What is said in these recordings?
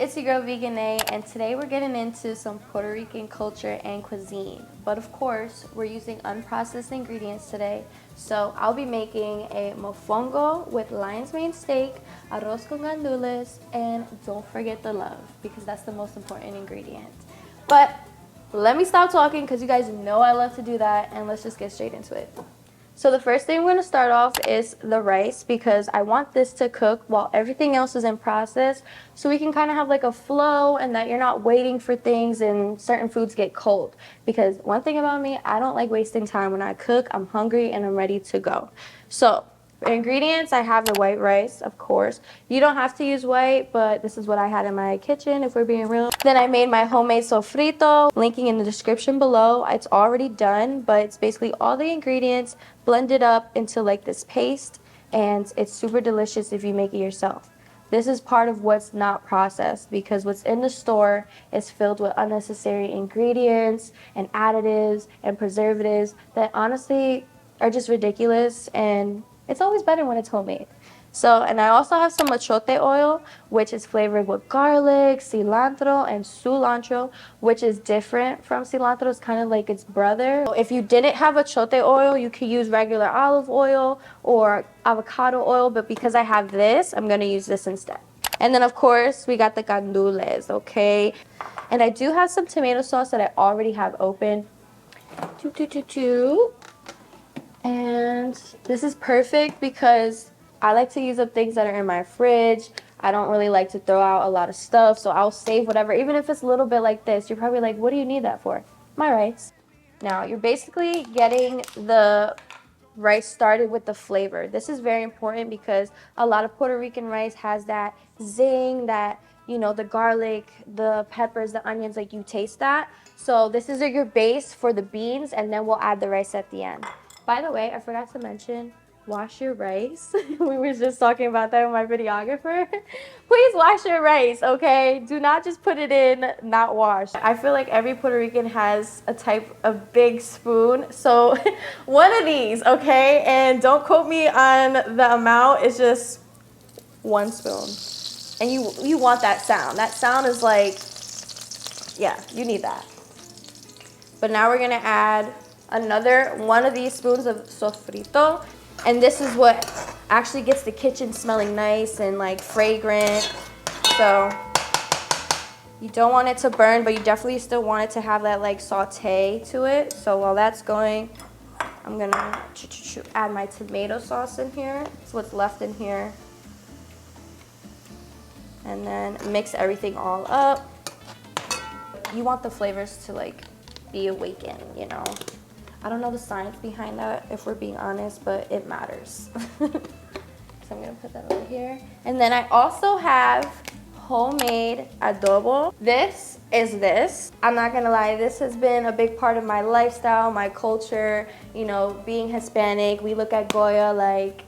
It's your girl Vegan A, and today we're getting into some Puerto Rican culture and cuisine. But of course, we're using unprocessed ingredients today. So I'll be making a mofongo with lion's mane steak, arroz con gandules, and don't forget the love, because that's the most important ingredient. But let me stop talking, because you guys know I love to do that, and let's just get straight into it. So the first thing we're going to start off is the rice, because I want this to cook while everything else is in process, so we can kind of have like a flow and that you're not waiting for things and certain foods get cold. Because one thing about me, I don't like wasting time. When I cook, I'm hungry and I'm ready to go. So for ingredients, I have the white rice, of course. You don't have to use white, but this is what I had in my kitchen, if we're being real. Then I made my homemade sofrito, linking in the description below. It's already done, but it's basically all the ingredients blended up into like this paste, and it's super delicious if you make it yourself. This is part of what's not processed, because what's in the store is filled with unnecessary ingredients and additives and preservatives that honestly are just ridiculous, and it's always better when it's homemade. So, and I also have some achiote oil, which is flavored with garlic, cilantro, and culantro, which is different from cilantro. It's kind of like its brother. If you didn't have achiote oil, you could use regular olive oil or avocado oil, but because I have this, I'm going to use this instead. And then, of course, we got the gandules, okay? And I do have some tomato sauce that I already have open. And this is perfect because I like to use up things that are in my fridge. I don't really like to throw out a lot of stuff, so I'll save whatever. Even if it's a little bit like this, you're probably like, what do you need that for? My rice. Now, you're basically getting the rice started with the flavor. This is very important because a lot of Puerto Rican rice has that zing, that, you know, the garlic, the peppers, the onions, like you taste that. So this is your base for the beans, and then we'll add the rice at the end. By the way, I forgot to mention, wash your rice. We were just talking about that with my videographer. Please wash your rice, okay? Do not just put it in not washed. I feel like every Puerto Rican has a type of big spoon. So one of these, okay? And don't quote me on the amount. It's just one spoon. And you want that sound. That sound is like, yeah, you need that. But now we're gonna add another one of these spoons of sofrito, and this is what actually gets the kitchen smelling nice and like fragrant. So you don't want it to burn, but you definitely still want it to have that like saute to it. So while that's going, I'm gonna add my tomato sauce in here. That's what's left in here. And then mix everything all up. You want the flavors to like be awakened, you know. I don't know the science behind that, if we're being honest, but it matters. So I'm gonna put that over here. And then I also have homemade adobo. This is this. I'm not gonna lie, this has been a big part of my lifestyle, my culture. You know, being Hispanic, we look at Goya like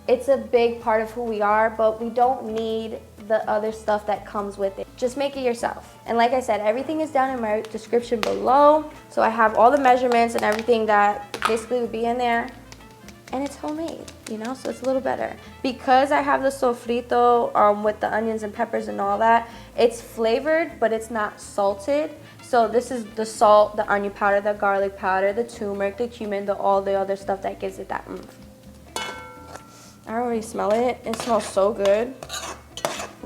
it's a big part of who we are, but we don't need the other stuff that comes with it. Just make it yourself. And like I said, everything is down in my description below. So I have all the measurements and everything that basically would be in there. And it's homemade, you know, so it's a little better. Because I have the sofrito with the onions and peppers and all that, it's flavored, but it's not salted. So this is the salt, the onion powder, the garlic powder, the turmeric, the cumin, all the other stuff that gives it that oomph. I already smell it. It smells so good.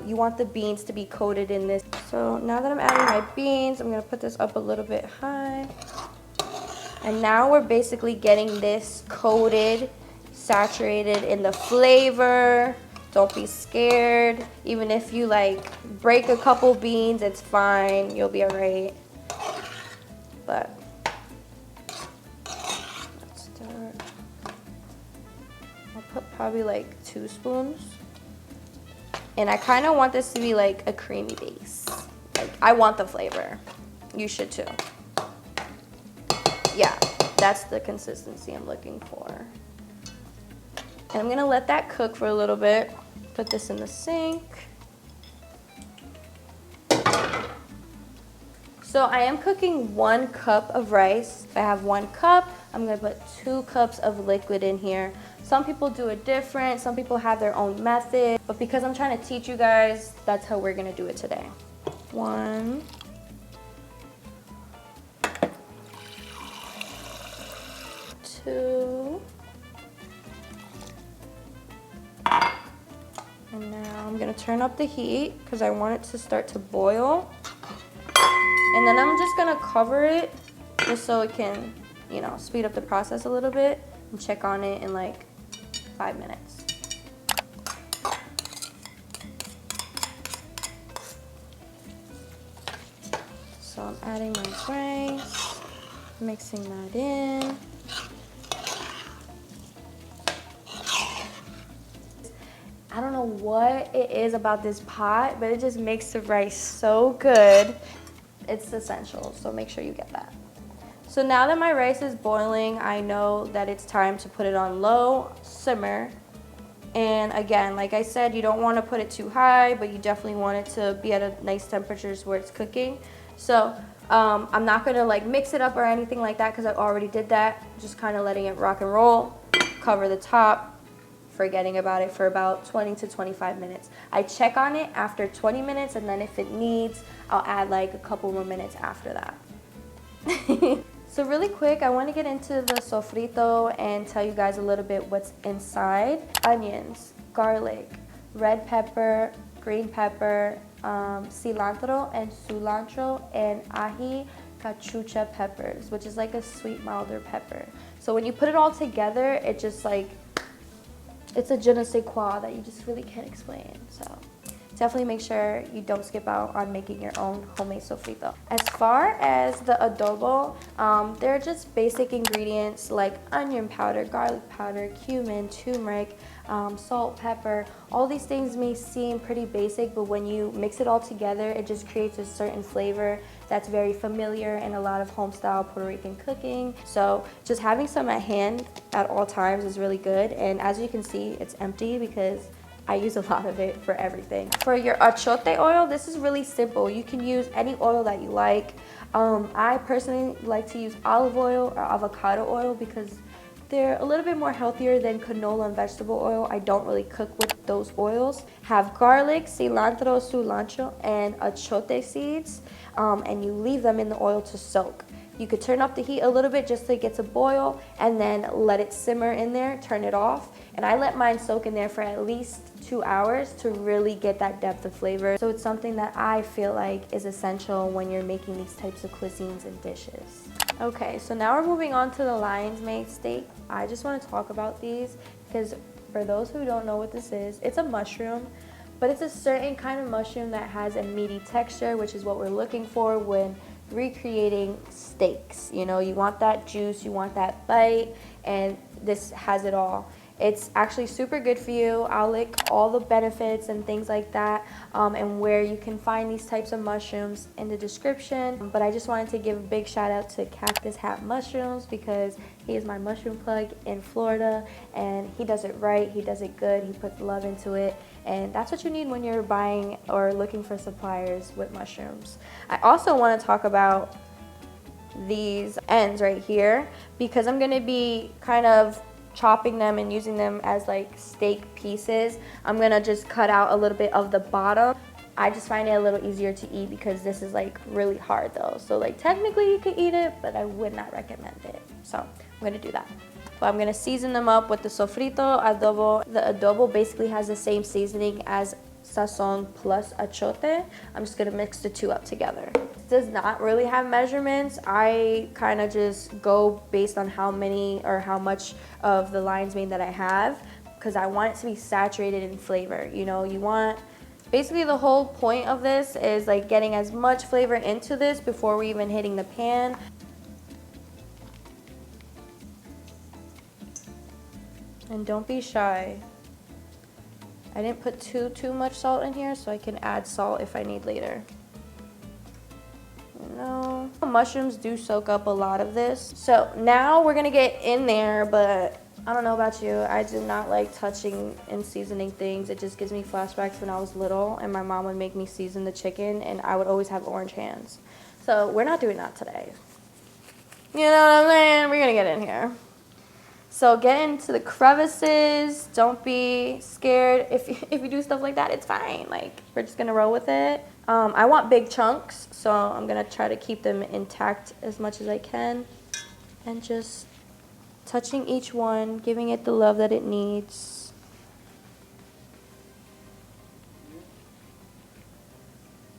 You want the beans to be coated in this. So now that I'm adding my beans, I'm gonna put this up a little bit high. And now we're basically getting this coated, saturated in the flavor. Don't be scared. Even if you like break a couple beans, it's fine. You'll be all right. But let's start. I'll put probably like 2 spoons. And I kind of want this to be like a creamy base. Like, I want the flavor. You should too. Yeah, that's the consistency I'm looking for. And I'm gonna let that cook for a little bit. Put this in the sink. So I am cooking 1 cup of rice. If I have 1 cup, I'm gonna put 2 cups of liquid in here. Some people do it different. Some people have their own method. But because I'm trying to teach you guys, that's how we're gonna do it today. 1, 2, and now I'm gonna turn up the heat because I want it to start to boil. And then I'm just gonna cover it just so it can, you know, speed up the process a little bit, and check on it in like 5 minutes. So I'm adding my rice, mixing that in. I don't know what it is about this pot, but it just makes the rice so good. It's essential, so make sure you get that. So now that my rice is boiling, I know that it's time to put it on low simmer. And again, like I said, you don't want to put it too high, but you definitely want it to be at a nice temperatures where it's cooking. So I'm not gonna like mix it up or anything like that because I already did that. Just kind of letting it rock and roll, cover the top, forgetting about it for about 20 to 25 minutes. I check on it after 20 minutes, and then if it needs, I'll add like a couple more minutes after that. So really quick, I want to get into the sofrito and tell you guys a little bit what's inside. Onions, garlic, red pepper, green pepper, cilantro and culantro, and ají cachucha peppers, which is like a sweet milder pepper. So when you put it all together, it just like, it's a je ne sais quoi that you just really can't explain. So definitely make sure you don't skip out on making your own homemade sofrito. As far as the adobo, they're just basic ingredients like onion powder, garlic powder, cumin, turmeric, salt, pepper. All these things may seem pretty basic, but when you mix it all together, it just creates a certain flavor that's very familiar in a lot of home-style Puerto Rican cooking. So just having some at hand at all times is really good. And as you can see, it's empty because I use a lot of it for everything. For your achiote oil, this is really simple. You can use any oil that you like. I personally like to use olive oil or avocado oil because they're a little bit more healthier than canola and vegetable oil. I don't really cook with those oils. Have garlic, cilantro, culantro, and achiote seeds, and you leave them in the oil to soak. You could turn up the heat a little bit just so it gets a boil, and then let it simmer in there, turn it off. And I let mine soak in there for at least 2 hours to really get that depth of flavor. So it's something that I feel like is essential when you're making these types of cuisines and dishes. Okay, so now we're moving on to the lion's mane steak. I just want to talk about these because for those who don't know what this is, it's a mushroom, but it's a certain kind of mushroom that has a meaty texture, which is what we're looking for when recreating steaks. You know, you want that juice, you want that bite, and this has it all. It's actually super good for you. I'll link all the benefits and things like that and where you can find these types of mushrooms in the description. But I just wanted to give a big shout out to Cactus Hat Mushrooms because he is my mushroom plug in Florida, and he does it right, he does it good, he puts love into it, and that's what you need when you're buying or looking for suppliers with mushrooms. I also want to talk about these ends right here because I'm going to be kind of chopping them and using them as like steak pieces. I'm gonna just cut out a little bit of the bottom. I just find it a little easier to eat because this is like really hard though. So like technically you could eat it, but I would not recommend it. So I'm gonna do that. But I'm gonna season them up with the sofrito, adobo. The adobo basically has the same seasoning as sazon plus achiote. I'm just gonna mix the two up together. It does not really have measurements. I kind of just go based on how many or how much of the lion's mane that I have because I want it to be saturated in flavor. You know, you want, basically the whole point of this is like getting as much flavor into this before we even hitting the pan. And don't be shy. I didn't put too much salt in here, so I can add salt if I need later. You know, mushrooms do soak up a lot of this. So now we're gonna get in there, but I don't know about you, I do not like touching and seasoning things. It just gives me flashbacks when I was little and my mom would make me season the chicken and I would always have orange hands. So we're not doing that today. You know what I'm saying? We're gonna get in here. So get into the crevices. Don't be scared if you do stuff like that. It's fine. Like, we're just gonna roll with it. I want big chunks, so I'm gonna try to keep them intact as much as I can, and just touching each one, giving it the love that it needs.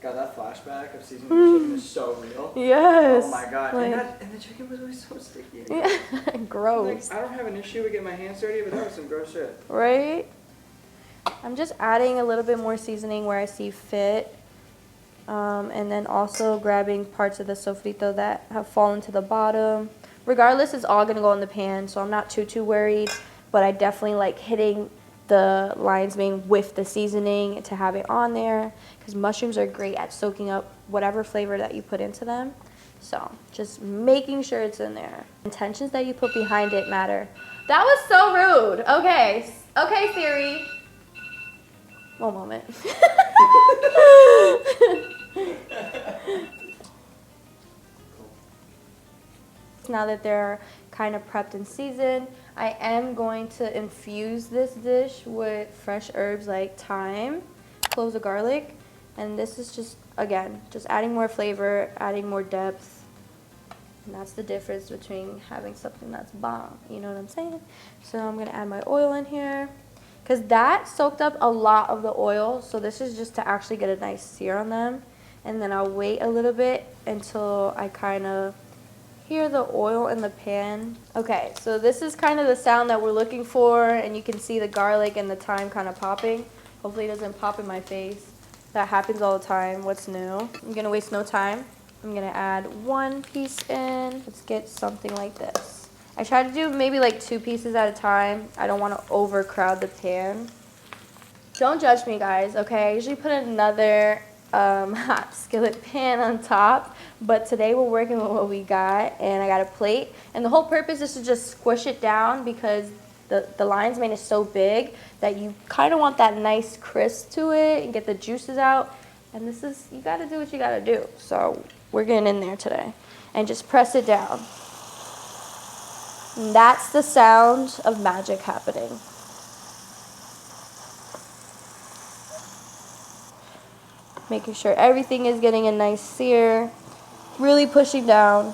God, that flashback of seasoning the chicken is so real. Yes. Oh my god. Like, and the chicken was always so sticky. Yeah. Gross. Like, I don't have an issue with getting my hands dirty, but that was some gross shit. Right? I'm just adding a little bit more seasoning where I see fit. And then also grabbing parts of the sofrito that have fallen to the bottom. Regardless, it's all going to go in the pan, so I'm not too worried. But I definitely like hitting the lion's mane with the seasoning to have it on there, because mushrooms are great at soaking up whatever flavor that you put into them. So just making sure it's in there. Intentions that you put behind it matter. That was so rude. Okay, Siri. One moment. Now that they're kind of prepped and seasoned, I am going to infuse this dish with fresh herbs like thyme, cloves of garlic, and this is just, again, just adding more flavor, adding more depth. And that's the difference between having something that's bomb, you know what I'm saying? So I'm gonna add my oil in here, because that soaked up a lot of the oil, so this is just to actually get a nice sear on them. And then I'll wait a little bit until I kind of hear the oil in the pan. Okay, so this is kind of the sound that we're looking for, and you can see the garlic and the thyme kind of popping. Hopefully it doesn't pop in my face. That happens all the time. What's new? I'm gonna waste no time. I'm gonna add one piece in. Let's get something like this. I try to do maybe like 2 pieces at a time. I don't want to overcrowd the pan. Don't judge me, guys, okay? I usually put another hot skillet pan on top, but today we're working with what we got, and I got a plate, and the whole purpose is to just squish it down, because the lion's mane is so big that you kind of want that nice crisp to it and get the juices out. And this is, you got to do what you got to do. So we're getting in there today, and just press it down. And that's the sound of magic happening. Making sure everything is getting a nice sear. Really pushing down.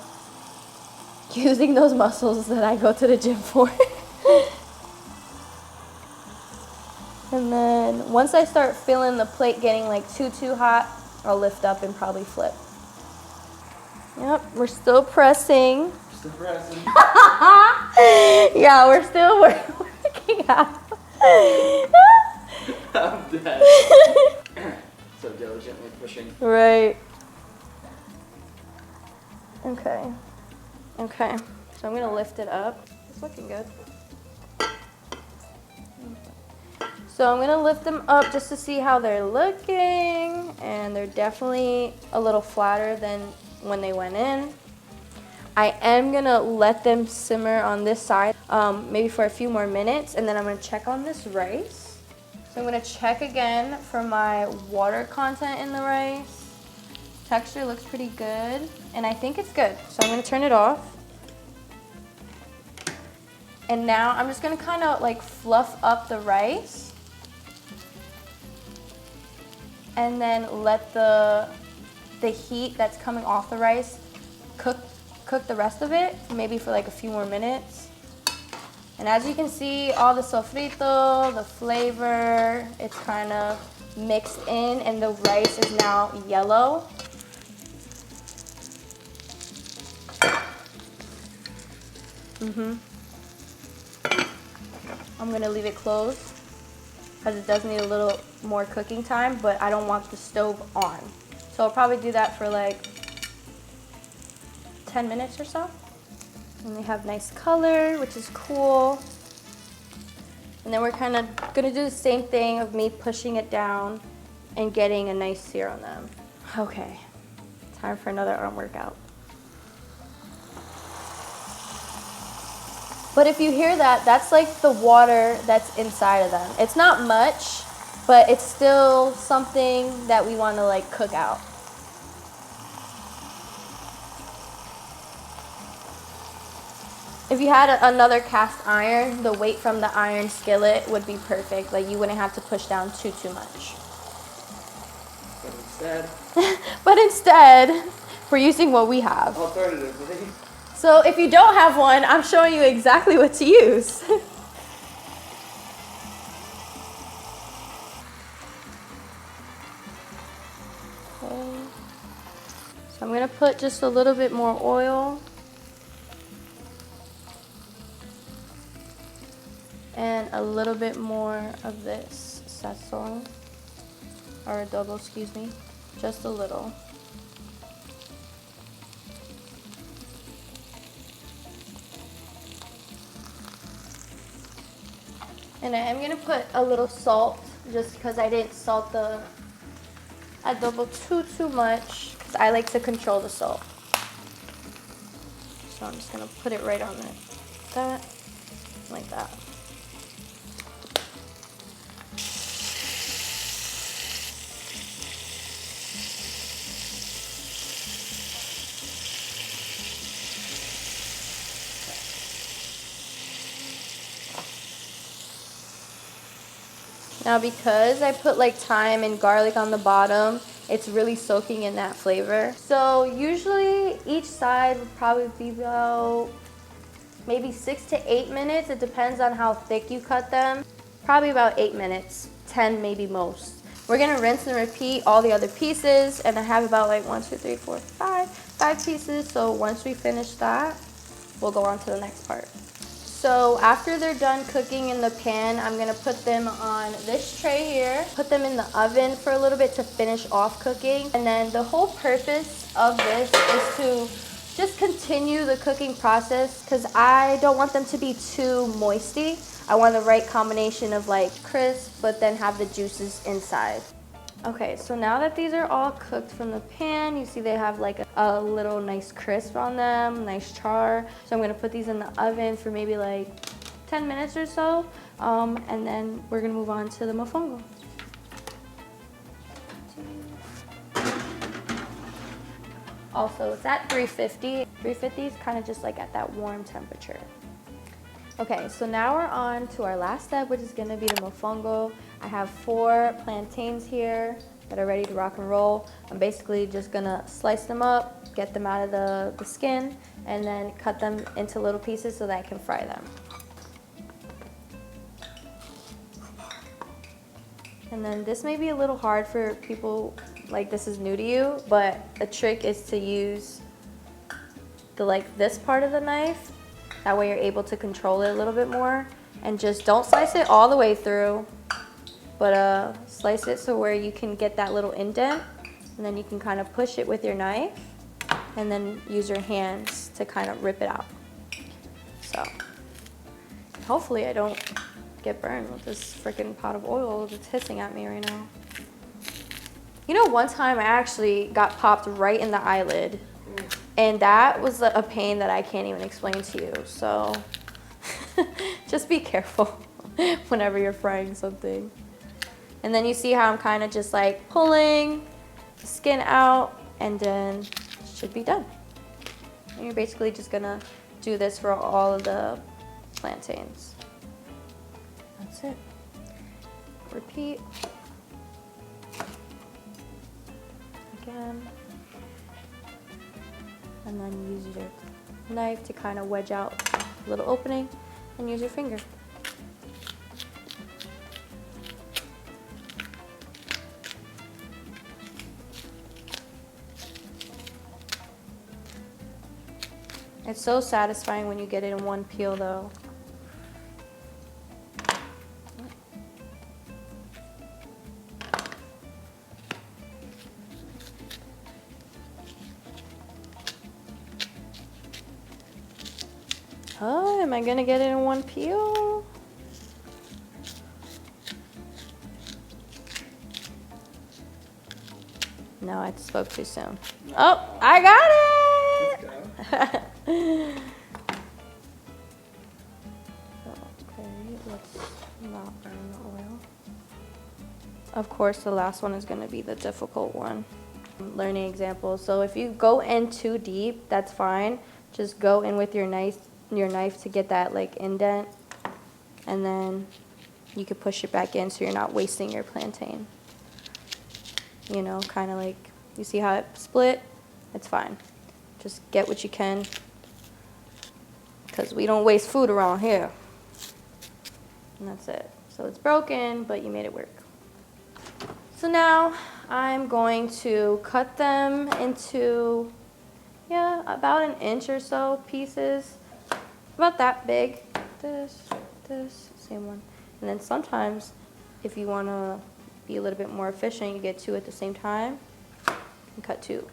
Using those muscles that I go to the gym for. And then once I start feeling the plate getting like too hot, I'll lift up and probably flip. Yep, we're still pressing. Still pressing. Yeah, we're still working out. I'm dead. So diligently pushing. Right. Okay. Okay. So I'm gonna lift it up. It's looking good. So I'm gonna lift them up just to see how they're looking, and they're definitely a little flatter than when they went in. I am gonna let them simmer on this side, maybe for a few more minutes, and then I'm gonna check on this rice. So I'm gonna check again for my water content in the rice. Texture looks pretty good, and I think it's good. So I'm gonna turn it off. And now I'm just gonna kind of like fluff up the rice, and then let the heat that's coming off the rice cook the rest of it, maybe for like a few more minutes. And as you can see, all the sofrito, the flavor, it's kind of mixed in, and the rice is now yellow. I'm gonna leave it closed because it does need a little more cooking time, but I don't want the stove on. So I'll probably do that for like 10 minutes or so. And they have nice color, which is cool. And then we're kind of gonna do the same thing of me pushing it down and getting a nice sear on them. Okay, time for another arm workout. But if you hear that, that's like the water that's inside of them. It's not much, but it's still something that we want to like cook out. If you had another cast iron, the weight from the iron skillet would be perfect. Like you wouldn't have to push down too much. But instead, we're using what we have. Alternatively. So if you don't have one, I'm showing you exactly what to use. Okay. So I'm gonna put just a little bit more oil. And a little bit more of this sazon, or adobo, excuse me, just a little. And I am gonna put a little salt, just because I didn't salt the adobo too much, because I like to control the salt. So I'm just gonna put it right on it, like that. Now because I put like thyme and garlic on the bottom, it's really soaking in that flavor. So usually each side would probably be about maybe 6 to 8 minutes. It depends on how thick you cut them. Probably about 8 minutes, 10 maybe most. We're gonna rinse and repeat all the other pieces, and I have about like 1, 2, 3, 4, 5 pieces. So once we finish that, we'll go on to the next part. So after they're done cooking in the pan, I'm gonna put them on this tray here, put them in the oven for a little bit to finish off cooking. And then the whole purpose of this is to just continue the cooking process, because I don't want them to be too moisty. I want the right combination of like crisp, but then have the juices inside. Okay, so now that these are all cooked from the pan, you see they have like a little nice crisp on them, nice char. So I'm gonna put these in the oven for maybe like 10 minutes or so, and then we're gonna move on to the mofongo. Also, it's at 350. 350 is kind of just like at that warm temperature. Okay, so now we're on to our last step, which is gonna be the mofongo. I have 4 plantains here that are ready to rock and roll. I'm basically just gonna slice them up, get them out of the skin, and then cut them into little pieces so that I can fry them. And then this may be a little hard for people, like this is new to you, but the trick is to use this part of the knife. That way you're able to control it a little bit more, and just don't slice it all the way through, but slice it so where you can get that little indent, and then you can kind of push it with your knife and then use your hands to kind of rip it out. So hopefully I don't get burned with this freaking pot of oil that's hissing at me right now. You know, one time I actually got popped right in the eyelid. And that was a pain that I can't even explain to you. So just be careful whenever you're frying something. And then you see how I'm kind of just like pulling the skin out, and then it should be done. And you're basically just gonna do this for all of the plantains. That's it. Repeat. Again. And then use your knife to kind of wedge out a little opening, and use your finger. It's so satisfying when you get it in one peel though. Oh, am I gonna get it in one peel? No, I spoke too soon. No. Oh, I got it! Okay, let's not burn the oil. Of course, the last one is gonna be the difficult one. Learning example. So if you go in too deep, that's fine. Just go in with your knife your knife to get that like indent, and then you could push it back in so you're not wasting your plantain. You know, kind of like, you see how it split? It's fine. Just get what you can, because we don't waste food around here. And that's it. So it's broken, but you made it work. So now I'm going to cut them into, yeah, about an inch or so pieces. About that big. This, same one. And then sometimes, if you want to be a little bit more efficient, you get two at the same time and cut two.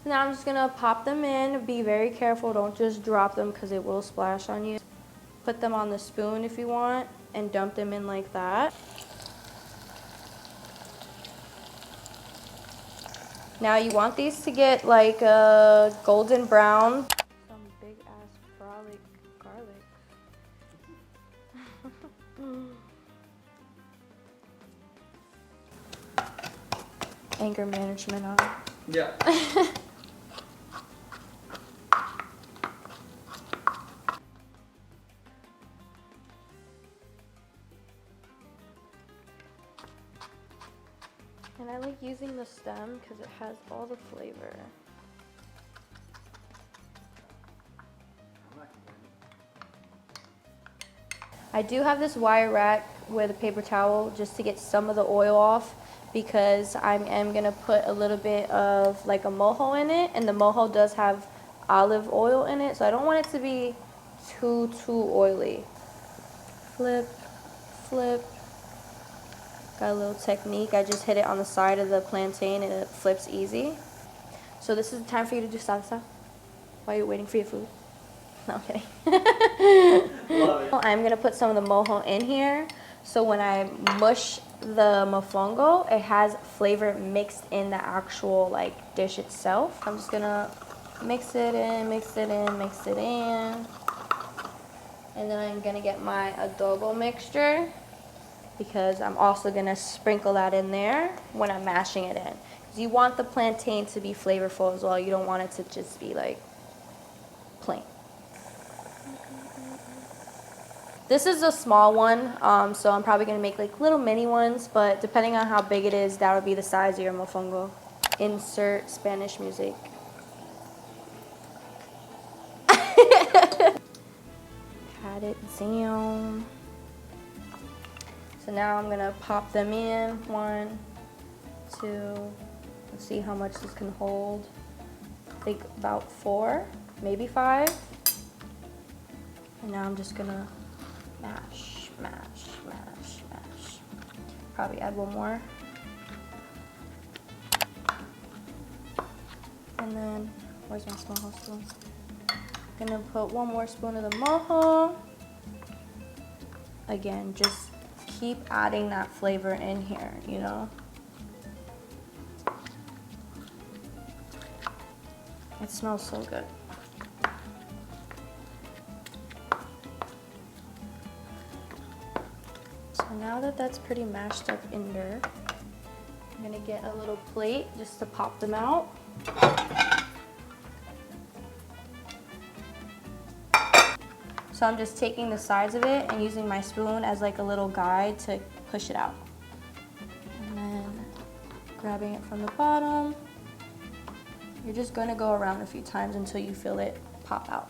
Now I'm just gonna pop them in. Be very careful, don't just drop them because it will splash on you. Put them on the spoon if you want and dump them in like that. Now you want these to get like a golden brown. Some big ass garlic. Anger management on. Yeah. And I like using the stem because it has all the flavor. I do have this wire rack with a paper towel just to get some of the oil off, because I am gonna put a little bit of like a mojo in it, and the mojo does have olive oil in it, so I don't want it to be too oily. Flip, flip. Got a little technique. I just hit it on the side of the plantain and it flips easy. So this is the time for you to do salsa while you're waiting for your food. No, I'm kidding. Love it. I'm gonna put some of the mojo in here, so when I mush the mofongo, it has flavor mixed in the actual like dish itself. I'm just gonna mix it in, mix it in, mix it in. And then I'm gonna get my adobo mixture, because I'm also gonna sprinkle that in there when I'm mashing it in. Because you want the plantain to be flavorful as well. You don't want it to just be like plain. This is a small one, so I'm probably gonna make like little mini ones, but depending on how big it is, that would be the size of your mofongo. Insert Spanish music. Pat it down. So now I'm gonna pop them in. 1, 2, let's see how much this can hold. I think about 4, maybe 5. And now I'm just gonna mash, mash, mash, mash. Probably add one more. And then, where's my small spoon? Gonna put one more spoon of the mojo. Again, just keep adding that flavor in here, you know? It smells so good. So now that that's pretty mashed up in there, I'm gonna get a little plate just to pop them out. So I'm just taking the sides of it and using my spoon as like a little guide to push it out. And then grabbing it from the bottom. You're just gonna go around a few times until you feel it pop out.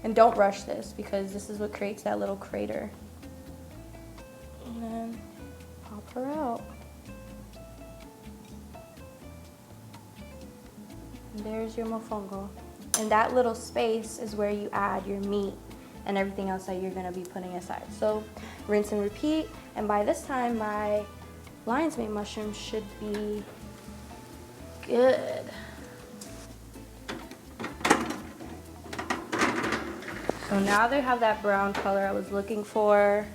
And don't rush this, because this is what creates that little crater. And then pop her out. And there's your mofongo. And that little space is where you add your meat and everything else that you're gonna be putting aside. So rinse and repeat, and by this time my lion's mane mushrooms should be good. So now they have that brown color I was looking for,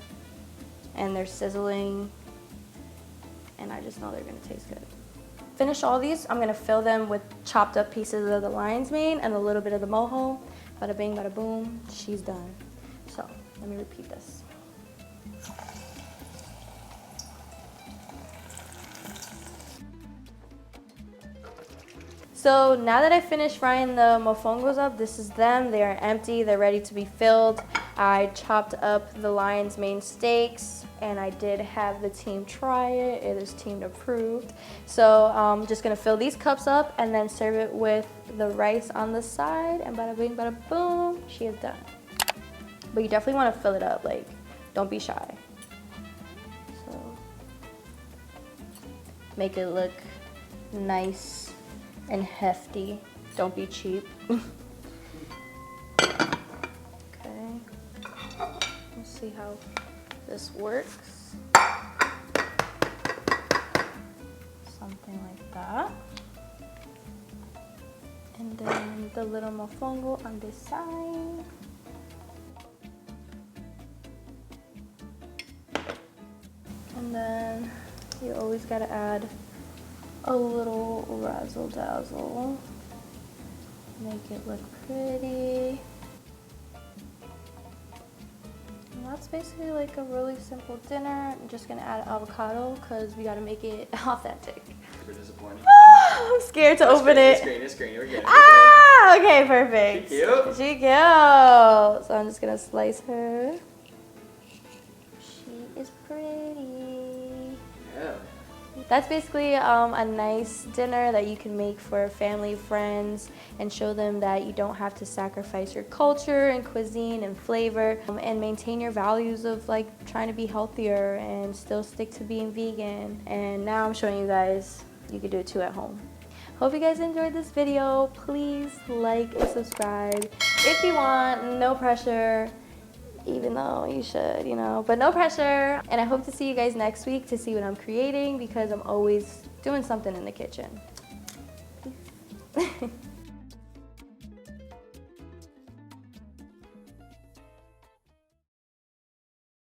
and they're sizzling, and I just know they're gonna taste good. Finish all these, I'm gonna fill them with chopped up pieces of the lion's mane and a little bit of the mojo. Bada bing, bada boom, she's done. So let me repeat this. So now that I finished frying the mofongos up, this is them. They are empty. They're ready to be filled. I chopped up the lion's mane steaks, and I did have the team try it. It is team approved. So I'm just gonna fill these cups up and then serve it with the rice on the side, and bada bing, bada boom, she is done. But you definitely want to fill it up. Like, don't be shy. So make it look nice and hefty. Don't be cheap. Okay. Let's see how this works. Something like that. And then the little mofongo on this side. And then you always gotta add a little razzle dazzle. Make it look pretty. And that's basically like a really simple dinner. I'm just gonna add avocado because we gotta make it authentic. Super disappointing. I'm scared to open it. It's green. We're good. Ah, okay, perfect. She cute. She cute. So I'm just gonna slice her. She is pretty. Yeah. That's basically a nice dinner that you can make for family, friends, and show them that you don't have to sacrifice your culture and cuisine and flavor, and maintain your values of like trying to be healthier and still stick to being vegan. And now I'm showing you guys you can do it too at home. Hope you guys enjoyed this video. Please like and subscribe if you want. No pressure. Even though you should, you know, but no pressure. And I hope to see you guys next week to see what I'm creating, because I'm always doing something in the kitchen. Peace.